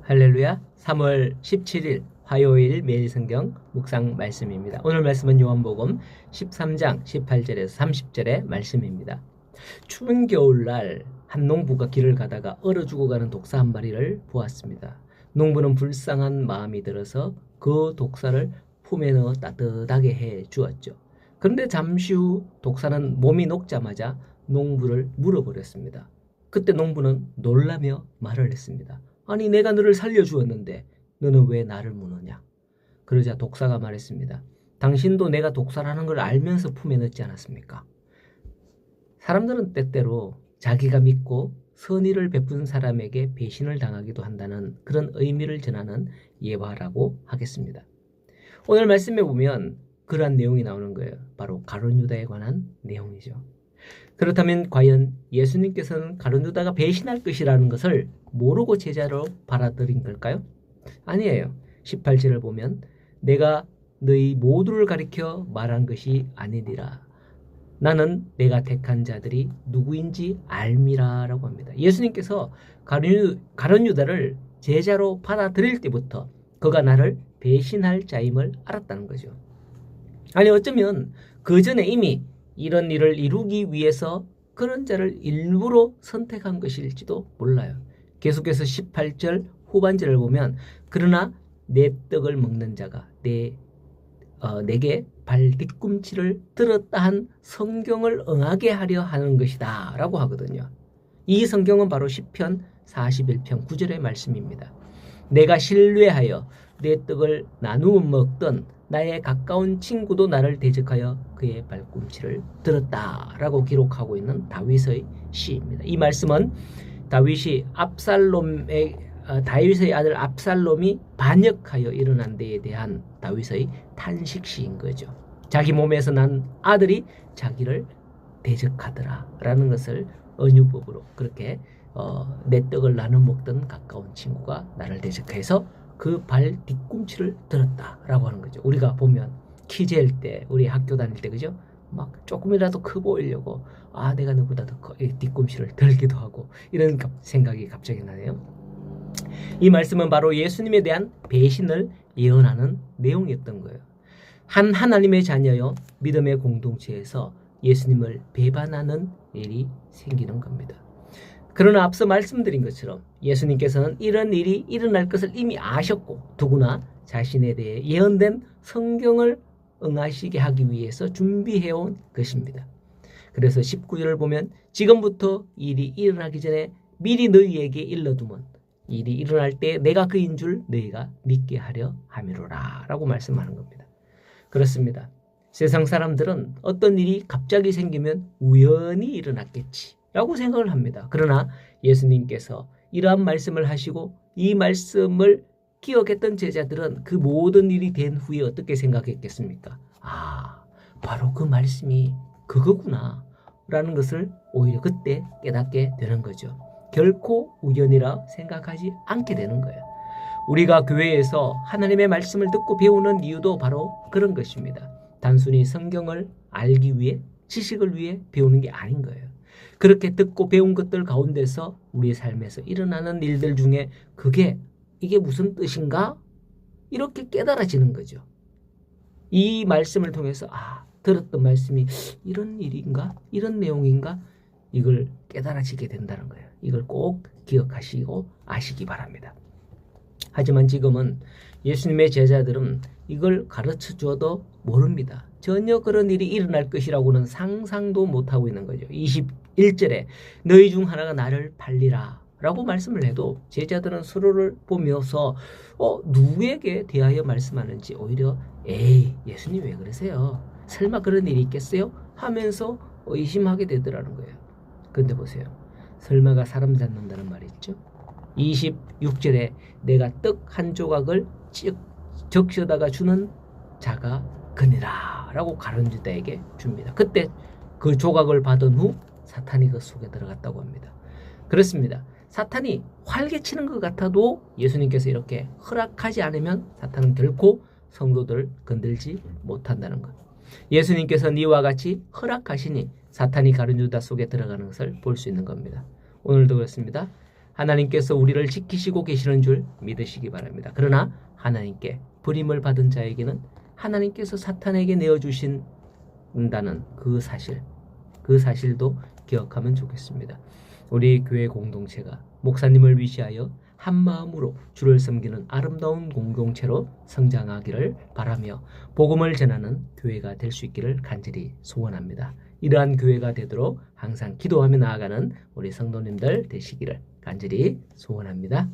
할렐루야. 3월 17일 화요일 매일 성경 묵상 말씀입니다. 오늘 말씀은 요한복음 13장 18절에서 30절의 말씀입니다. 추운 겨울날 한 농부가 길을 가다가 얼어 죽어가는 독사 한 마리를 보았습니다. 농부는 불쌍한 마음이 들어서 그 독사를 품에 넣어 따뜻하게 해 주었죠. 그런데 잠시 후 독사는 몸이 녹자마자 농부를 물어버렸습니다. 그때 농부는 놀라며 말을 했습니다. 아니, 내가 너를 살려주었는데 너는 왜 나를 무느냐? 그러자 독사가 말했습니다. 당신도 내가 독사라는 걸 알면서 품에 넣지 않았습니까? 사람들은 때때로 자기가 믿고 선의를 베푼 사람에게 배신을 당하기도 한다는 그런 의미를 전하는 예화라고 하겠습니다. 오늘 말씀에 보면 그러한 내용이 나오는 거예요. 바로 가룟 유다에 관한 내용이죠. 그렇다면 과연 예수님께서는 가룟 유다가 배신할 것이라는 것을 모르고 제자로 받아들인 걸까요? 아니에요. 18절을 보면 내가 너희 모두를 가리켜 말한 것이 아니니라. 나는 내가 택한 자들이 누구인지 알미라 라고 합니다. 예수님께서 가룟 유다를 제자로 받아들일 때부터 그가 나를 배신할 자임을 알았다는 거죠. 아니, 어쩌면 그 전에 이미 이런 일을 이루기 위해서 그런 자를 일부러 선택한 것일지도 몰라요. 계속해서 18절 후반절을 보면 그러나 내 떡을 먹는 자가 내게 발 뒤꿈치를 들었다 한 성경을 응하게 하려 하는 것이다 라고 하거든요. 이 성경은 바로 시편 41편 9절의 말씀입니다. 내가 신뢰하여 내 떡을 나누어 먹던 나의 가까운 친구도 나를 대적하여 그의 발꿈치를 들었다 라고 기록하고 있는 다윗의 시입니다. 이 말씀은 다윗의 아들 압살롬이 반역하여 일어난 데에 대한 다윗의 탄식시인 거죠. 자기 몸에서 난 아들이 자기를 대적하더라 라는 것을 은유법으로 그렇게 내 떡을 나눠 먹던 가까운 친구가 나를 대적해서 그 발 뒤꿈치를 들었다라고 하는 거죠. 우리가 보면 키 잴 때, 우리 학교 다닐 때, 그죠? 막 조금이라도 커 보이려고 내가 너보다 더 커, 뒤꿈치를 들기도 하고 이런 생각이 갑자기 나네요. 이 말씀은 바로 예수님에 대한 배신을 예언하는 내용이었던 거예요. 한 하나님의 자녀여 믿음의 공동체에서 예수님을 배반하는 일이 생기는 겁니다. 그러나 앞서 말씀드린 것처럼 예수님께서는 이런 일이 일어날 것을 이미 아셨고 더구나 자신에 대해 예언된 성경을 응하시게 하기 위해서 준비해온 것입니다. 그래서 19절을 보면 지금부터 일이 일어나기 전에 미리 너희에게 일러두면 일이 일어날 때 내가 그인 줄 너희가 믿게 하려 함이로라 라고 말씀하는 겁니다. 그렇습니다. 세상 사람들은 어떤 일이 갑자기 생기면 우연히 일어났겠지 라고 생각을 합니다. 그러나 예수님께서 이러한 말씀을 하시고 이 말씀을 기억했던 제자들은 그 모든 일이 된 후에 어떻게 생각했겠습니까? 바로 그 말씀이 그거구나 라는 것을 오히려 그때 깨닫게 되는 거죠. 결코 우연이라 생각하지 않게 되는 거예요. 우리가 교회에서 하나님의 말씀을 듣고 배우는 이유도 바로 그런 것입니다. 단순히 성경을 알기 위해, 지식을 위해 배우는 게 아닌 거예요. 그렇게 듣고 배운 것들 가운데서 우리의 삶에서 일어나는 일들 중에 이게 무슨 뜻인가? 이렇게 깨달아지는 거죠. 이 말씀을 통해서 들었던 말씀이 이런 일인가? 이런 내용인가? 이걸 깨달아지게 된다는 거예요. 이걸 꼭 기억하시고 아시기 바랍니다. 하지만 지금은 예수님의 제자들은 이걸 가르쳐 주어도 모릅니다. 전혀 그런 일이 일어날 것이라고는 상상도 못하고 있는 거죠. 21절에 너희 중 하나가 나를 팔리라 라고 말씀을 해도 제자들은 서로를 보면서 누구에게 대하여 말씀하는지 오히려 예수님 왜 그러세요? 설마 그런 일이 있겠어요? 하면서 의심하게 되더라는 거예요. 근데 보세요. 설마가 사람 잡는다는 말이 있죠. 26절에 내가 떡 한 조각을 적셔다가 주는 자가 그니라 라고 가룟 유다에게 줍니다. 그때 그 조각을 받은 후 사탄이 그 속에 들어갔다고 합니다. 그렇습니다. 사탄이 활개치는 것 같아도 예수님께서 이렇게 허락하지 않으면 사탄은 결코 성도들을 건들지 못한다는 것. 예수님께서 이와 같이 허락하시니 사탄이 가룟 유다 속에 들어가는 것을 볼 수 있는 겁니다. 오늘도 그렇습니다. 하나님께서 우리를 지키시고 계시는 줄 믿으시기 바랍니다. 그러나 하나님께 버림을 받은 자에게는 하나님께서 사탄에게 내어주신다는 그 사실도 기억하면 좋겠습니다. 우리 교회 공동체가 목사님을 위시하여 한 마음으로 주를 섬기는 아름다운 공동체로 성장하기를 바라며 복음을 전하는 교회가 될 수 있기를 간절히 소원합니다. 이러한 교회가 되도록 항상 기도하며 나아가는 우리 성도님들 되시기를 간절히 소원합니다.